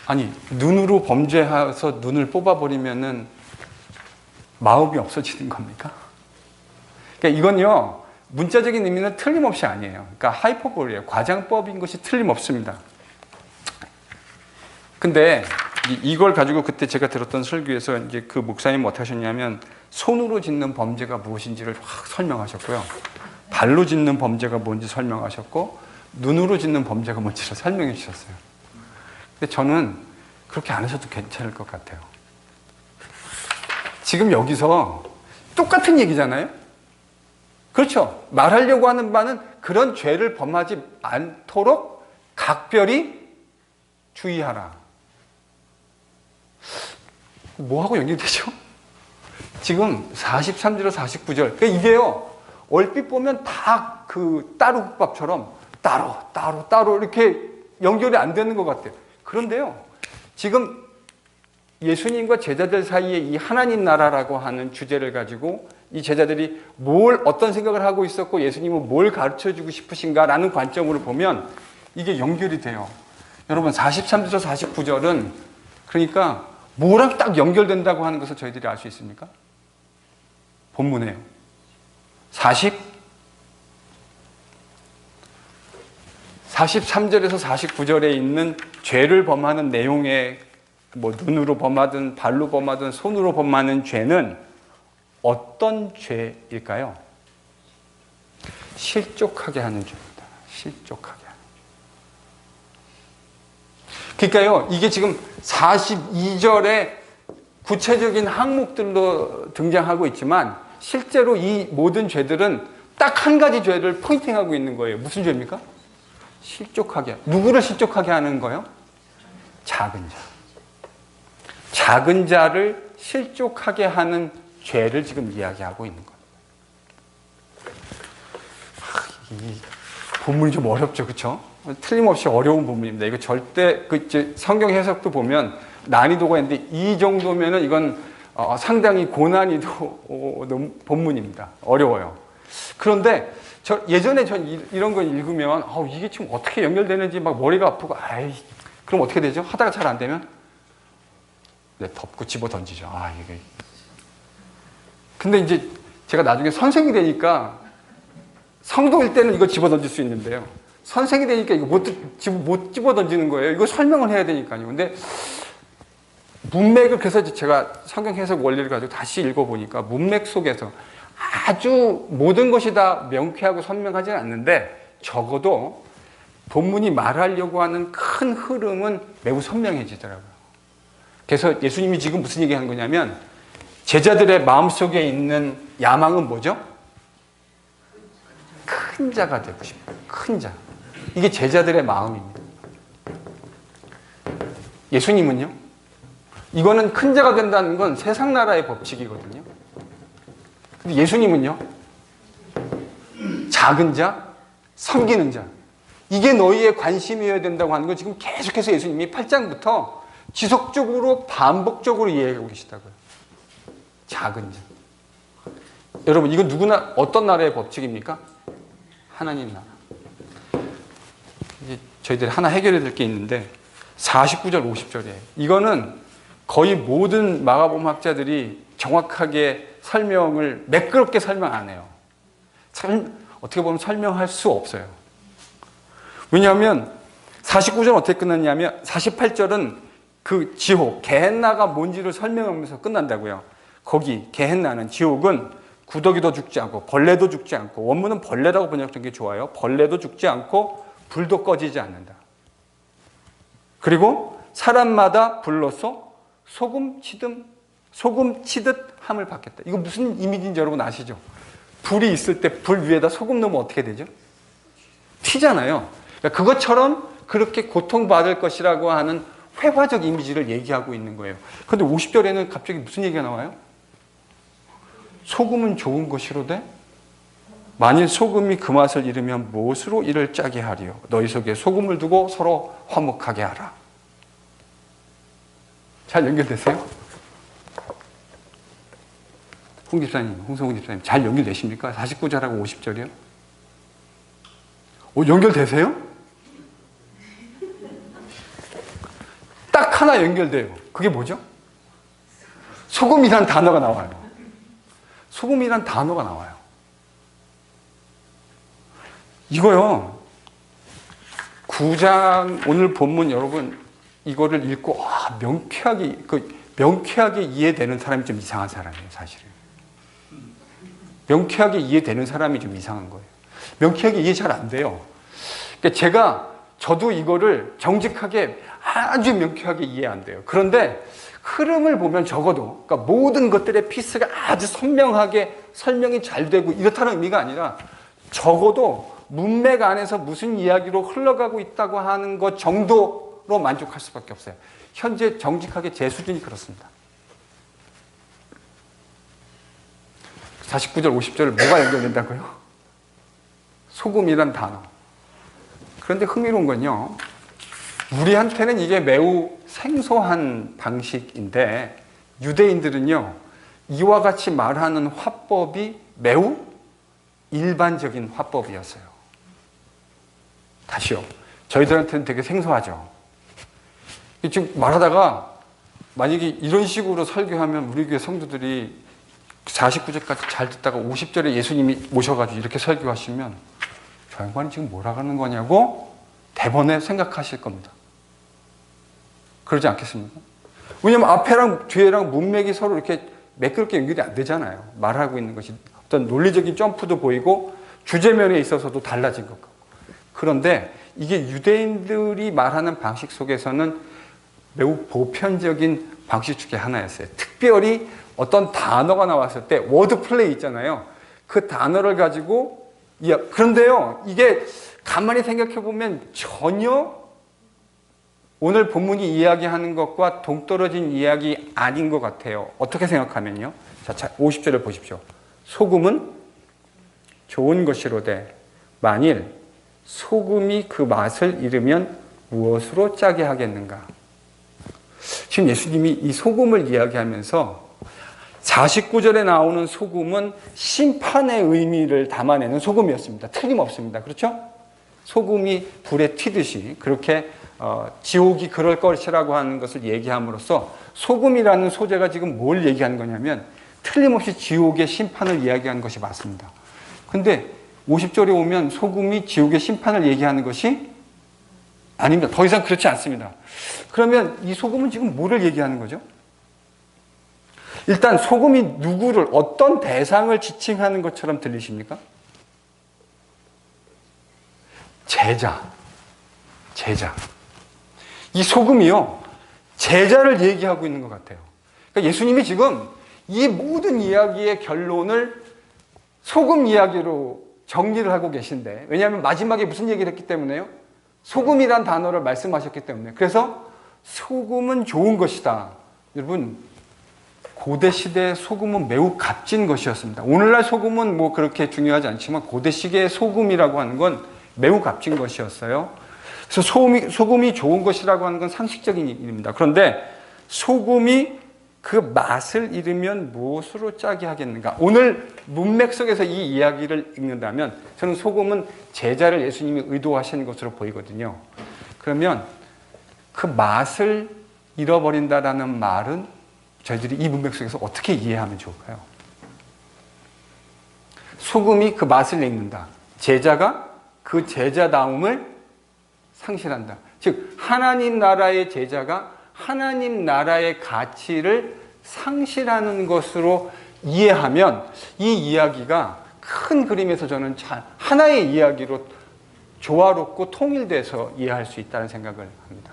아니, 눈으로 범죄해서 눈을 뽑아버리면은 마음이 없어지는 겁니까? 그러니까 이건요, 문자적인 의미는 틀림없이 아니에요. 그러니까 하이퍼볼이에요. 과장법인 것이 틀림없습니다. 근데 이걸 가지고 그때 제가 들었던 설교에서 이제 그 목사님 어떻게 하셨냐면, 손으로 짓는 범죄가 무엇인지를 확 설명하셨고요. 발로 짓는 범죄가 뭔지 설명하셨고, 눈으로 짓는 범죄가 뭔지를 설명해 주셨어요. 근데 저는 그렇게 안 하셔도 괜찮을 것 같아요. 지금 여기서 똑같은 얘기잖아요? 그렇죠? 말하려고 하는 바는 그런 죄를 범하지 않도록 각별히 주의하라. 뭐하고 연결되죠? 지금 43절에서 49절. 그러니까 이게요, 얼핏 보면 다 그 따로 국밥처럼 따로 이렇게 연결이 안 되는 것 같아요. 그런데요, 지금 예수님과 제자들 사이에 이 하나님 나라라고 하는 주제를 가지고 이 제자들이 어떤 생각을 하고 있었고 예수님은 뭘 가르쳐 주고 싶으신가라는 관점으로 보면 이게 연결이 돼요. 여러분, 43절에서 49절은 그러니까 뭐랑 딱 연결된다고 하는 것을 저희들이 알 수 있습니까? 본문에요. 43절에서 49절에 있는 죄를 범하는 내용의 뭐 눈으로 범하든 발로 범하든 손으로 범하는 죄는 어떤 죄일까요? 실족하게 하는 죄입니다. 실족하게 하는 죄. 그러니까요, 이게 지금 42절에 구체적인 항목들로 등장하고 있지만 실제로 이 모든 죄들은 딱 한 가지 죄를 포인팅하고 있는 거예요. 무슨 죄입니까? 실족하게. 누구를 실족하게 하는 거예요? 작은 자. 작은 자를 실족하게 하는 죄를 지금 이야기하고 있는 겁니다. 이 본문이 좀 어렵죠, 그렇죠? 틀림없이 어려운 본문입니다. 이거 절대 이제 성경 해석도 보면 난이도가 있는데 이 정도면은 이건 상당히 고난이도 본문입니다. 어려워요. 그런데 예전에 전 이런 거 읽으면 이게 지금 어떻게 연결되는지 막 머리가 아프고 그럼 어떻게 되죠? 하다가 잘 안 되면 덮고 집어 던지죠. 이게. 근데 이제 제가 나중에 선생이 되니까 성도일 때는 이거 집어 던질 수 있는데요. 선생이 되니까 이거 못 집어 던지는 거예요. 이거 설명을 해야 되니까요. 근데 문맥을 그래서 제가 성경 해석 원리를 가지고 다시 읽어보니까 문맥 속에서 아주 모든 것이 다 명쾌하고 선명하지는 않는데 적어도 본문이 말하려고 하는 큰 흐름은 매우 선명해지더라고요. 그래서 예수님이 지금 무슨 얘기하는 거냐면 제자들의 마음속에 있는 야망은 뭐죠? 큰 자가 되고 싶어요. 큰 자. 이게 제자들의 마음입니다. 예수님은요? 이거는 큰 자가 된다는 건 세상 나라의 법칙이거든요. 근데 예수님은요? 작은 자, 섬기는 자. 이게 너희의 관심이어야 된다고 하는 건 지금 계속해서 예수님이 8장부터 지속적으로 반복적으로 이야기하고 계시다고요. 작은 자. 여러분, 이건 누구나 어떤 나라의 법칙입니까? 하나님 나라. 이제 저희들이 하나 해결해야 될 게 있는데 49절, 50절이에요. 이거는 거의 모든 마가복음 학자들이 정확하게 설명을 매끄럽게 설명 안 해요. 어떻게 보면 설명할 수 없어요. 왜냐하면 49절은 어떻게 끝났냐면 48절은 그 지옥, 게헨나가 뭔지를 설명하면서 끝난다고요. 거기 게헨나는 지옥은 구더기도 죽지 않고 벌레도 죽지 않고, 원문은 벌레라고 번역된 게 좋아요. 벌레도 죽지 않고 불도 꺼지지 않는다. 그리고 사람마다 불로써 소금 치듯 함을 받겠다. 이거 무슨 이미지인지 여러분 아시죠? 불이 있을 때 불 위에다 소금 넣으면 어떻게 되죠? 튀잖아요. 그러니까 그것처럼 그렇게 고통받을 것이라고 하는 회화적 이미지를 얘기하고 있는 거예요. 그런데 50절에는 갑자기 무슨 얘기가 나와요? 소금은 좋은 것이로되 만일 소금이 그 맛을 잃으면 무엇으로 이를 짜게 하리요? 너희 속에 소금을 두고 서로 화목하게 하라. 잘 연결되세요? 홍 집사님, 홍성훈 집사님 잘 연결되십니까? 49절하고 50절이요? 연결되세요? 딱 하나 연결돼요. 그게 뭐죠? 소금이란 단어가 나와요. 소금이란 단어가 나와요. 이거요. 9장 오늘 본문 여러분 이거를 읽고 명쾌하게 이해되는 사람이 좀 이상한 사람이에요, 사실은. 명쾌하게 이해되는 사람이 좀 이상한 거예요. 명쾌하게 이해 잘 안 돼요. 그러니까 저도 이거를 정직하게 아주 명쾌하게 이해 안 돼요. 그런데 흐름을 보면 적어도 그러니까 모든 것들의 피스가 아주 선명하게 설명이 잘 되고 이렇다는 의미가 아니라 적어도 문맥 안에서 무슨 이야기로 흘러가고 있다고 하는 것 정도로 만족할 수밖에 없어요. 현재 정직하게 제 수준이 그렇습니다. 49절, 50절을 뭐가 연결된다고요? 소금이란 단어. 그런데 흥미로운 건요. 우리한테는 이게 매우 생소한 방식인데 유대인들은요. 이와 같이 말하는 화법이 매우 일반적인 화법이었어요. 다시요. 저희들한테는 되게 생소하죠. 지금 말하다가 만약에 이런 식으로 설교하면 우리 교회 성도들이 49절까지 잘 듣다가 50절에 예수님이 오셔가지고 이렇게 설교하시면 저 양반이 지금 뭐라 하는 거냐고 대번에 생각하실 겁니다. 그러지 않겠습니까? 왜냐하면 앞에랑 뒤에랑 문맥이 서로 이렇게 매끄럽게 연결이 안 되잖아요. 말하고 있는 것이 어떤 논리적인 점프도 보이고 주제면에 있어서도 달라진 것 같고. 그런데 이게 유대인들이 말하는 방식 속에서는 매우 보편적인 방식 중에 하나였어요. 특별히 어떤 단어가 나왔을 때 워드 플레이 있잖아요. 그 단어를 가지고 그런데요. 이게 가만히 생각해 보면 전혀 오늘 본문이 이야기하는 것과 동떨어진 이야기 아닌 것 같아요. 어떻게 생각하면요. 자, 50절을 보십시오. 소금은 좋은 것이로되 만일 소금이 그 맛을 잃으면 무엇으로 짜게 하겠는가? 지금 예수님이 이 소금을 이야기하면서 49절에 나오는 소금은 심판의 의미를 담아내는 소금이었습니다. 틀림없습니다. 그렇죠? 소금이 불에 튀듯이 그렇게 지옥이 그럴 것이라고 하는 것을 얘기함으로써 소금이라는 소재가 지금 뭘 얘기하는 거냐면 틀림없이 지옥의 심판을 이야기하는 것이 맞습니다. 근데 50절에 오면 소금이 지옥의 심판을 얘기하는 것이 아닙니다. 더 이상 그렇지 않습니다. 그러면 이 소금은 지금 뭐를 얘기하는 거죠? 일단 소금이 누구를 어떤 대상을 지칭하는 것처럼 들리십니까? 제자. 이 소금이요. 제자를 얘기하고 있는 것 같아요. 그러니까 예수님이 지금 이 모든 이야기의 결론을 소금 이야기로 정리를 하고 계신데 왜냐하면 마지막에 무슨 얘기를 했기 때문에요? 소금이란 단어를 말씀하셨기 때문에 그래서 소금은 좋은 것이다. 여러분 고대 시대의 소금은 매우 값진 것이었습니다. 오늘날 소금은 뭐 그렇게 중요하지 않지만 고대 시대의 소금이라고 하는 건 매우 값진 것이었어요. 그래서 소금이 좋은 것이라고 하는 건 상식적인 일입니다. 그런데 소금이 그 맛을 잃으면 무엇으로 짜게 하겠는가? 오늘 문맥 속에서 이 이야기를 읽는다면 저는 소금은 제자를 예수님이 의도하신 것으로 보이거든요. 그러면 그 맛을 잃어버린다라는 말은 저희들이 이 문맥 속에서 어떻게 이해하면 좋을까요? 소금이 그 맛을 잃는다. 제자가 그 제자다움을 상실한다. 즉 하나님 나라의 제자가 하나님 나라의 가치를 상실하는 것으로 이해하면 이 이야기가 큰 그림에서 저는 하나의 이야기로 조화롭고 통일돼서 이해할 수 있다는 생각을 합니다.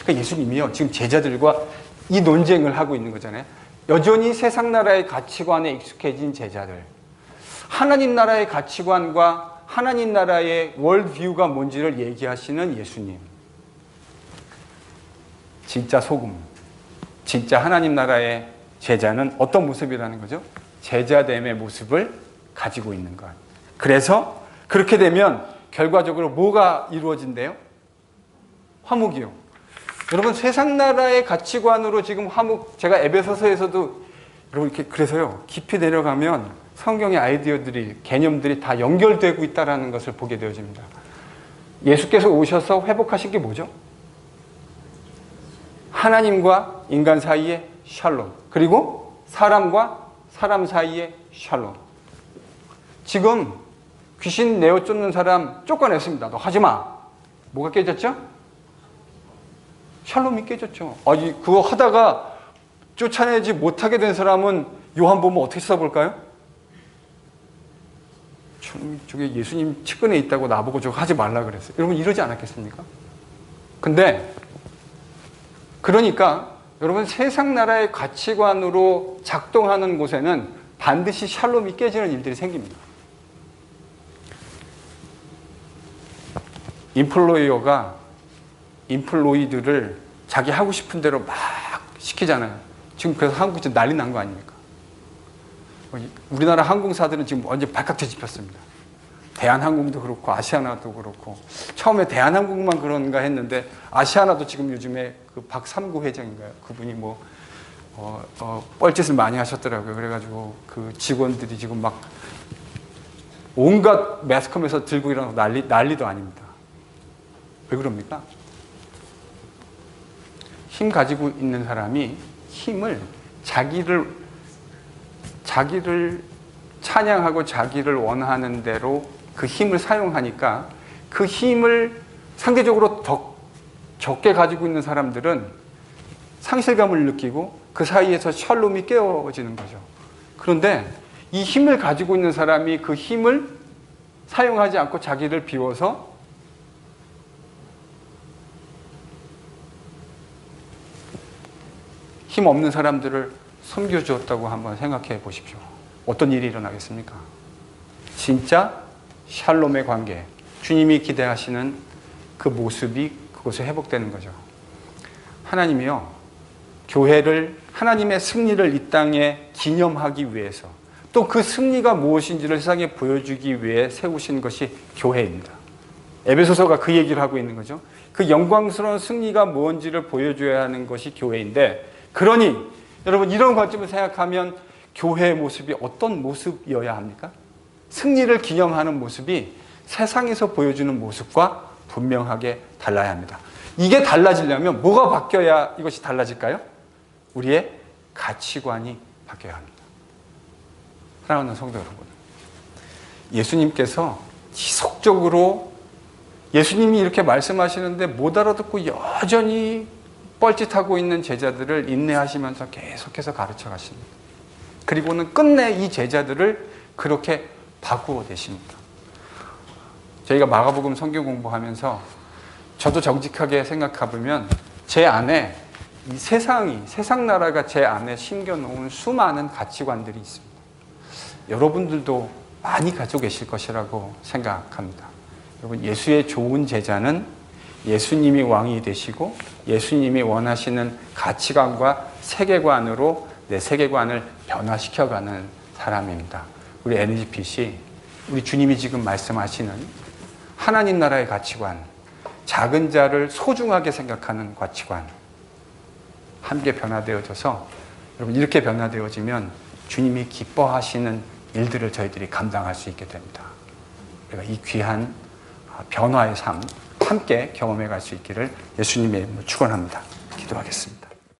그러니까 예수님이요, 지금 제자들과 이 논쟁을 하고 있는 거잖아요. 여전히 세상 나라의 가치관에 익숙해진 제자들, 하나님 나라의 가치관과 하나님 나라의 월드뷰가 뭔지를 얘기하시는 예수님. 진짜 소금, 진짜 하나님 나라의 제자는 어떤 모습이라는 거죠? 제자됨의 모습을 가지고 있는 것. 그래서 그렇게 되면 결과적으로 뭐가 이루어진대요? 화목이요. 여러분, 세상 나라의 가치관으로 지금 화목, 제가 에베소서에서도 여러분 이렇게 그래서요, 깊이 내려가면 성경의 아이디어들이, 개념들이 다 연결되고 있다는 것을 보게 되어집니다. 예수께서 오셔서 회복하신 게 뭐죠? 하나님과 인간 사이의 샬롬, 그리고 사람과 사람 사이의 샬롬. 지금 귀신 내어 쫓는 사람 쫓아냈습니다. 너 하지 마. 뭐가 깨졌죠? 샬롬이 깨졌죠. 아니, 그거 하다가 쫓아내지 못하게 된 사람은 요한복음 어떻게 써볼까요? 저게 예수님 측근에 있다고 나보고 저거 하지 말라 그랬어요. 여러분 이러지 않았겠습니까? 근데 그러니까 여러분, 세상 나라의 가치관으로 작동하는 곳에는 반드시 샬롬이 깨지는 일들이 생깁니다. 인플로이어가 인플로이드를 자기 하고 싶은 대로 막 시키잖아요. 지금 그래서 한국이 지금 난리 난 거 아닙니까? 우리나라 항공사들은 지금 완전 발칵 뒤집혔습니다. 대한항공도 그렇고 아시아나도 그렇고, 처음에 대한항공만 그런가 했는데 아시아나도 지금 요즘에 그 박삼구 회장인가요? 그분이 뭐 뻘짓을 많이 하셨더라고요. 그래가지고 그 직원들이 지금 막 온갖 매스컴에서 들고 일어나고 난리도 아닙니다. 왜 그럽니까? 힘 가지고 있는 사람이 힘을 자기를 찬양하고 자기를 원하는 대로 그 힘을 사용하니까, 그 힘을 상대적으로 더 적게 가지고 있는 사람들은 상실감을 느끼고 그 사이에서 샬롬이 깨어지는 거죠. 그런데 이 힘을 가지고 있는 사람이 그 힘을 사용하지 않고 자기를 비워서 힘 없는 사람들을 섬겨주었다고 한번 생각해 보십시오. 어떤 일이 일어나겠습니까? 진짜 샬롬의 관계, 주님이 기대하시는 그 모습이 그곳에 회복되는 거죠. 하나님이요, 교회를, 하나님의 승리를 이 땅에 기념하기 위해서, 또 그 승리가 무엇인지를 세상에 보여주기 위해 세우신 것이 교회입니다. 에베소서가 그 얘기를 하고 있는 거죠. 그 영광스러운 승리가 뭔지를 보여줘야 하는 것이 교회인데, 그러니 여러분, 이런 관점을 생각하면 교회의 모습이 어떤 모습이어야 합니까? 승리를 기념하는 모습이 세상에서 보여주는 모습과 분명하게 달라야 합니다. 이게 달라지려면 뭐가 바뀌어야 이것이 달라질까요? 우리의 가치관이 바뀌어야 합니다. 사랑하는 성도 여러분, 예수님께서 지속적으로, 예수님이 이렇게 말씀하시는데 못 알아듣고 여전히 뻘짓하고 있는 제자들을 인내하시면서 계속해서 가르쳐 가십니다. 그리고는 끝내 이 제자들을 그렇게 바꾸어 내십니다. 저희가 마가복음 성경 공부하면서 저도 정직하게 생각해보면 제 안에 이 세상 나라가 제 안에 심겨놓은 수많은 가치관들이 있습니다. 여러분들도 많이 가지고 계실 것이라고 생각합니다. 여러분, 예수의 좋은 제자는 예수님이 왕이 되시고 예수님이 원하시는 가치관과 세계관으로 내 세계관을 변화시켜가는 사람입니다. 우리 NGPC, 우리 주님이 지금 말씀하시는 하나님 나라의 가치관, 작은 자를 소중하게 생각하는 가치관, 함께 변화되어져서, 여러분, 이렇게 변화되어지면 주님이 기뻐하시는 일들을 저희들이 감당할 수 있게 됩니다. 우리가 이 귀한 변화의 삶 함께 경험해 갈 수 있기를 예수님의 이름으로 축원합니다. 기도하겠습니다.